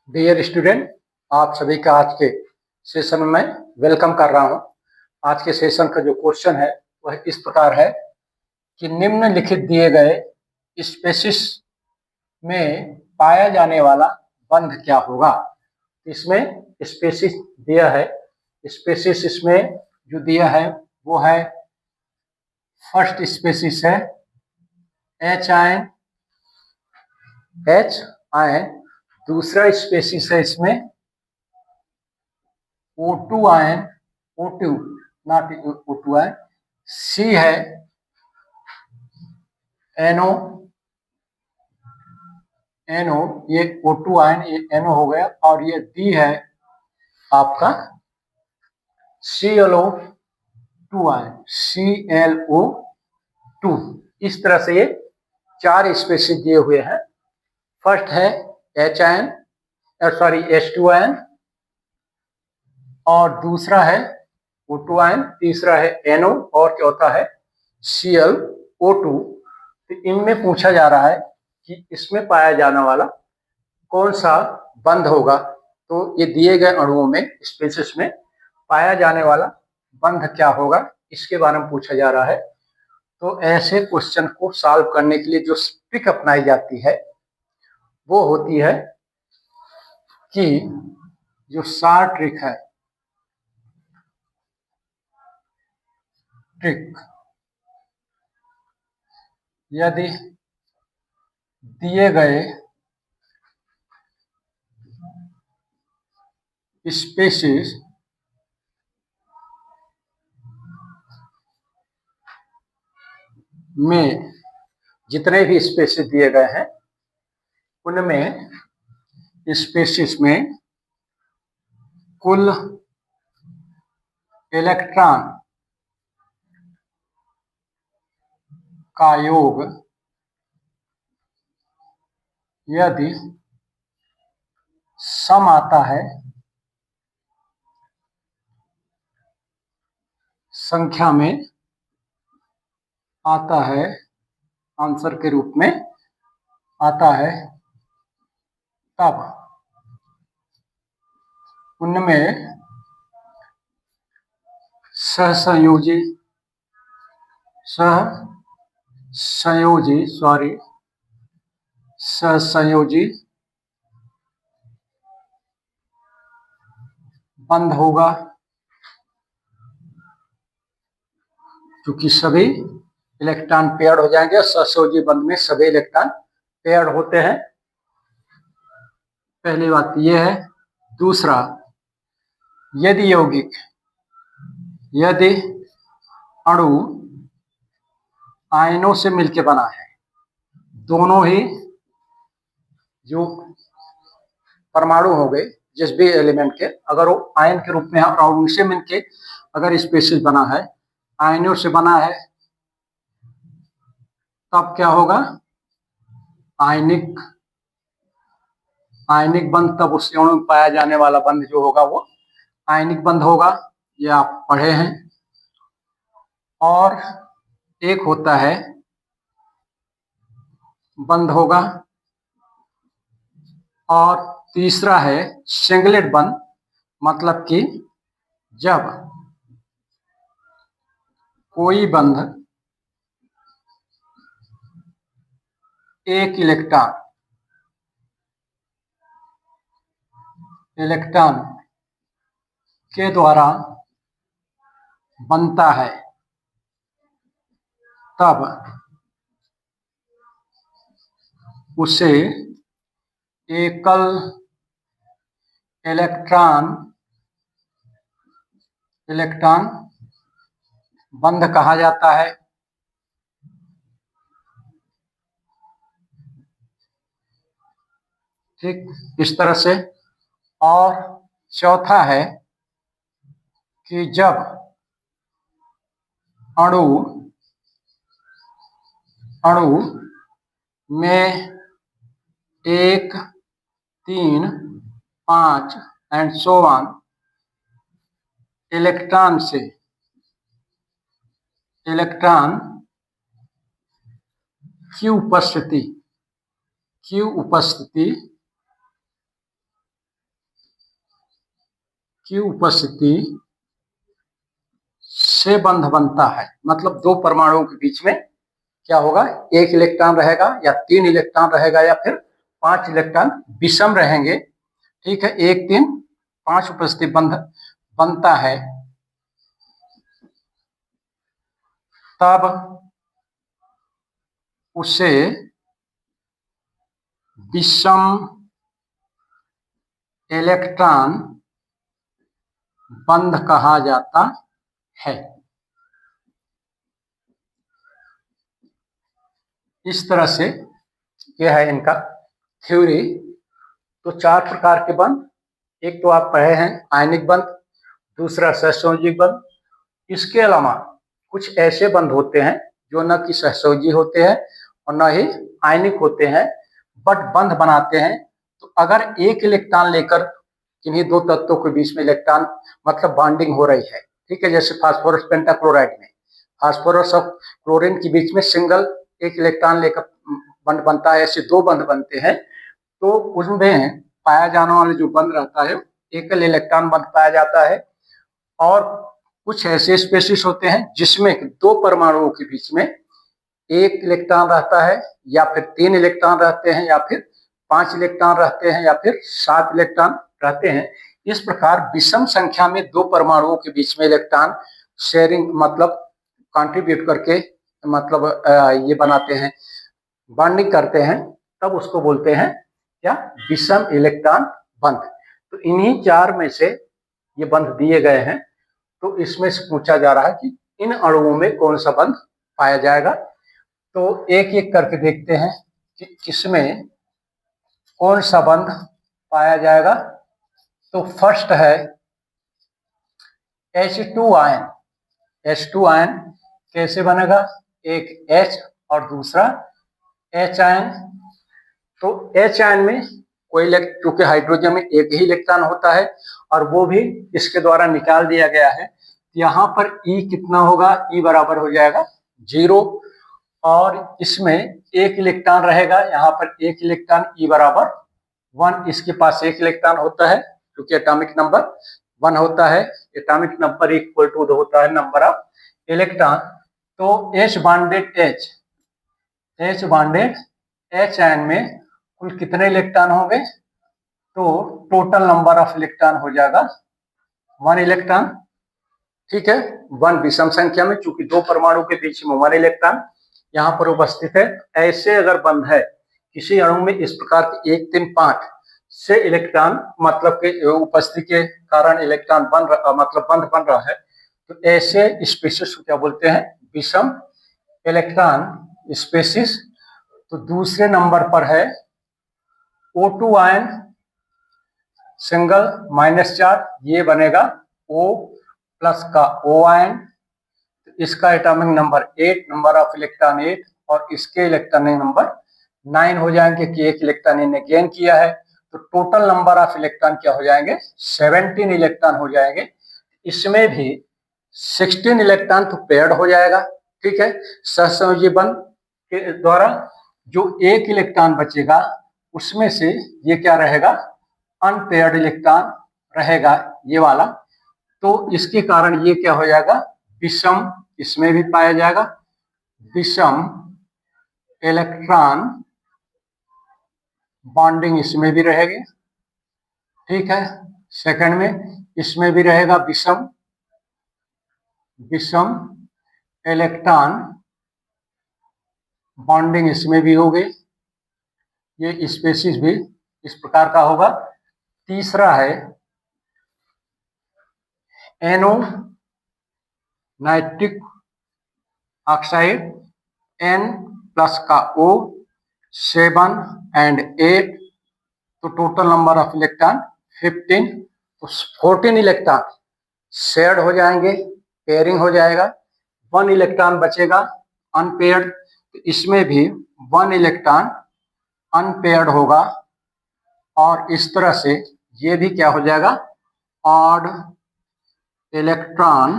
Dear student, आप सभी का आज के सेशन में वेलकम कर रहा हूं। आज के सेशन का जो क्वेश्चन है वह इस प्रकार है कि निम्नलिखित दिए गए स्पेसिस में पाया जाने वाला बंध क्या होगा। इसमें स्पेसिस दिया है। स्पेसिस इसमें जो दिया है वो है, फर्स्ट स्पेसिस है एच आयन। दूसरा स्पेसिस है इसमें O2 ion, O2 not O2 ion. C है NO, ये O2 आयन, ये NO हो गया। और ये D है आपका ClO2 आयन, ClO2। इस तरह से ये चार स्पेसीज दिए हुए हैं। फर्स्ट है H आयन, H2 आयन, और दूसरा है O2 आयन, तीसरा है NO और चौथा है ClO2। तो इनमें पूछा जा रहा है कि इसमें पाया जाने वाला कौन सा बंध होगा। तो ये दिए गए अणुओं में, स्पेसिस में पाया जाने वाला बंध क्या होगा, इसके बारे में पूछा जा रहा है। तो ऐसे क्वेश्चन को सॉल्व करने के लिए जो ट्रिक अपनाई जाती है वो होती है कि जो शॉर्ट ट्रिक है, यदि दिए गए स्पेसिस में जितने भी स्पेसिस दिए गए हैं उनमें स्पेसिस में कुल इलेक्ट्रॉन का योग यदि सम आता है संख्या में आता है, आंसर के रूप में आता है, तब उनमें सहसंयोजी बंध होगा। क्योंकि सभी इलेक्ट्रॉन पेयर्ड हो जाएंगे। सहसंयोजी बंध में सभी इलेक्ट्रॉन पेयर्ड होते हैं। पहली बात यह है। दूसरा, यदि अणु आयनों से मिलकर बना है, दोनों ही जो परमाणु हो गए जिस भी एलिमेंट के, अगर वो आयन के रूप में है और उनसे मिलके अगर स्पेसिस बना है, आयनों से बना है, तब क्या होगा, आयनिक बंध। तब उस अणु में पाया जाने वाला बंध जो होगा वो आयनिक बंध होगा। ये आप पढ़े हैं। और एक होता है बंध होगा, और तीसरा है सिंगलेट बंध। मतलब कि जब कोई बंध एक इलेक्ट्रॉन के द्वारा बनता है, तब उसे एकल इलेक्ट्रॉन बंध कहा जाता है। ठीक, इस तरह से। और चौथा है कि जब अणु में 1, 3, 5 एंड सो ऑन इलेक्ट्रॉन की उपस्थिति की उपस्थिति से बंध बनता है। मतलब दो परमाणुओं के बीच में क्या होगा, एक इलेक्ट्रॉन रहेगा या 3 इलेक्ट्रॉन रहेगा या फिर 5 इलेक्ट्रॉन विषम रहेंगे। ठीक है, 1 3 5 उपस्थिति बंध बनता है, तब उसे विषम इलेक्ट्रॉन बंध कहा जाता है। इस तरह से यह है इनका थ्योरी। तो 4 प्रकार के बंध, एक तो आप पढ़े हैं आयनिक बंध, दूसरा सहसंयोजी बंध। इसके अलावा कुछ ऐसे बंध होते हैं जो न कि सहसंयोजी होते हैं और न ही आयनिक होते हैं, बट बंध बनाते हैं। तो अगर एक इलेक्ट्रॉन लेकर किन्हीं दो तत्वों के बीच में इलेक्ट्रॉन मतलब बॉन्डिंग हो रही है, ठीक है, जैसे फास्फोरस पेंटाक्लोराइड में फास्फोरस और क्लोरीन के बीच में सिंगल एक इलेक्ट्रॉन लेकर बंध बनता है, ऐसे दो बंध बनते हैं। तो उसमें पाया जाने वाला जो बंध रहता है एकल इलेक्ट्रॉन बंध पाया जाता है। और कुछ ऐसे स्पेसीज होते हैं जिसमें दो परमाणुओं के बीच में एक इलेक्ट्रॉन रहता है या फिर 3 इलेक्ट्रॉन रहते हैं या फिर 5 इलेक्ट्रॉन रहते हैं या फिर 7 इलेक्ट्रॉन रहते हैं। इस प्रकार विषम संख्या में दो परमाणुओं के बीच में इलेक्ट्रॉन शेयरिंग मतलब कंट्रीब्यूट करके मतलब ये बनाते हैं, बॉन्डिंग करते हैं, तब उसको बोलते हैं क्या, विषम इलेक्ट्रॉन बंध। तो इन्हीं 4 में से ये बंध दिए गए हैं। तो इसमें से पूछा जा रहा है कि इन अणुओं में कौन सा बंध पाया जाएगा। तो एक एक करके देखते हैं कि किसमें कौन सा बंध पाया जाएगा। तो फर्स्ट है H2 आयन। H2 आयन कैसे बनेगा, एक H और दूसरा H आयन। तो H आयन में कोई क्योंकि हाइड्रोजन में एक ही इलेक्ट्रॉन होता है और वो भी इसके द्वारा निकाल दिया गया है। यहाँ पर E कितना होगा, E बराबर हो जाएगा 0 और इसमें एक इलेक्ट्रॉन रहेगा, यहाँ पर एक इलेक्ट्रॉन E बराबर 1। इसके पास एक इलेक्ट्रॉन होता है क्योंकि एटॉमिक नंबर 1 होता है। एटॉमिक नंबर इक्वल टू होता है नंबर ऑफ इलेक्ट्रॉन। तो H बॉन्डेड H आयन में कुल कितने इलेक्ट्रॉन होंगे, तो टोटल नंबर ऑफ इलेक्ट्रॉन हो जाएगा 1 इलेक्ट्रॉन। ठीक है, 1 विषम संख्या में, चूंकि दो परमाणु के बीच में 1 इलेक्ट्रॉन यहाँ पर उपस्थित है। ऐसे अगर बंध है किसी अणु में इस प्रकार के 1 3 5 से इलेक्ट्रॉन मतलब के उपस्थिति के कारण इलेक्ट्रॉन मतलब बंध बन रहा है, तो ऐसे स्पीशीज को क्या बोलते हैं, विषम इलेक्ट्रॉन स्पीशीज। तो दूसरे नंबर पर है O2 ion, single minus charge, ये बनेगा O प्लस का O आयन। इसका atomic number 8, number of electron 8 और इसके इलेक्ट्रॉनिक नंबर 9 हो जाएंगे कि एक इलेक्ट्रॉन इन्हें गेन किया है। तो टोटल नंबर ऑफ इलेक्ट्रॉन क्या हो जाएंगे, 17 इलेक्ट्रॉन हो जाएंगे। इसमें भी 16 इलेक्ट्रॉन तो पेयर्ड हो जाएगा। ठीक है, सहसंयोजी बंध के द्वारा जो एक इलेक्ट्रॉन बचेगा उसमें से ये क्या रहेगा, अनपेयर्ड इलेक्ट्रॉन रहेगा ये वाला। तो इसके कारण ये क्या हो जाएगा, विषम, इसमें भी पाया जाएगा विषम इलेक्ट्रॉन बॉन्डिंग, इसमें भी रहेगी। ठीक है, सेकंड में इसमें भी रहेगा विषम इलेक्ट्रॉन बॉन्डिंग, इसमें भी हो गई। ये स्पेसीज भी इस प्रकार का होगा। तीसरा है NO nitric oxide, N plus का O, 7 and 8, तो टोटल नंबर ऑफ इलेक्ट्रॉन 15। तो 14 इलेक्ट्रॉन शेयर्ड हो जाएंगे, पेयरिंग हो जाएगा, 1 इलेक्ट्रॉन बचेगा अनपेयर्ड। तो इसमें भी 1 इलेक्ट्रॉन अनपेयर्ड होगा और इस तरह से ये भी क्या हो जाएगा, ऑड इलेक्ट्रॉन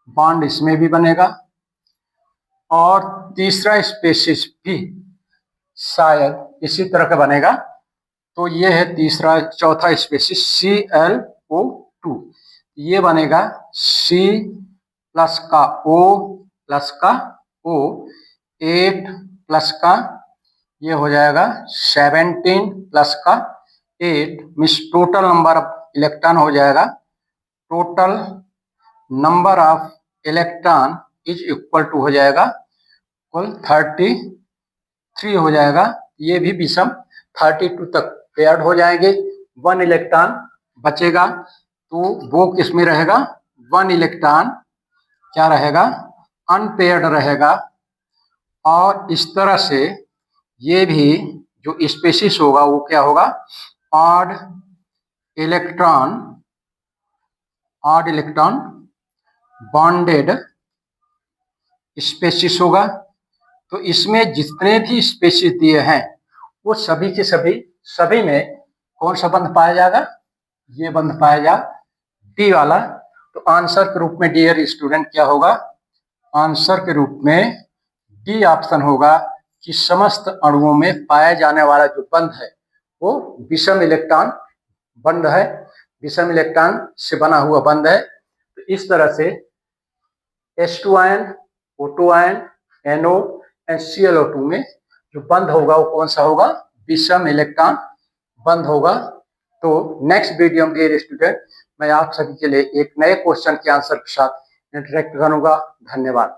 बॉन्ड इसमें भी बनेगा। और तीसरा स्पेसीज भी शायद इसी तरह का बनेगा। तो ये है तीसरा चौथा स्पेसिस ClO2, ये बनेगा C प्लस का O प्लस का O, 8 प्लस का ये हो जाएगा 17 प्लस का 8, means total number of electron हो जाएगा, total number of electron is equal to हो जाएगा कुल 33 हो जाएगा। ये भी विषम 32 तक पेयर्ड हो जाएंगे, 1 इलेक्ट्रॉन बचेगा, तो वो किस में रहेगा, 1 इलेक्ट्रॉन क्या रहेगा, अनपेयर्ड रहेगा। और इस तरह से ये भी जो स्पेसिस होगा वो क्या होगा, ऑड इलेक्ट्रॉन बॉन्डेड स्पेसिस होगा। तो इसमें जितने भी स्पेसिस दिए हैं वो सभी के सभी में कौन सा बंध पाया जाएगा, ये बंध पाएगा डी वाला। तो आंसर के रूप में डियर स्टूडेंट क्या होगा, आंसर के रूप में डी ऑप्शन होगा कि समस्त अणुओं में पाया जाने वाला जो बंध है वो विषम इलेक्ट्रॉन बंध है, विषम इलेक्ट्रॉन से बना हुआ बंध है। तो इस तरह से H2 ion, O2 ion, NO and ClO2 में जो बंध होगा वो कौन सा होगा, विषम इलेक्ट्रॉन बंध होगा। तो नेक्स्ट वीडियो में डियर स्टूडेंट मैं आप सभी के लिए एक नए क्वेश्चन के आंसर के साथ इंटरेक्ट करूंगा। धन्यवाद।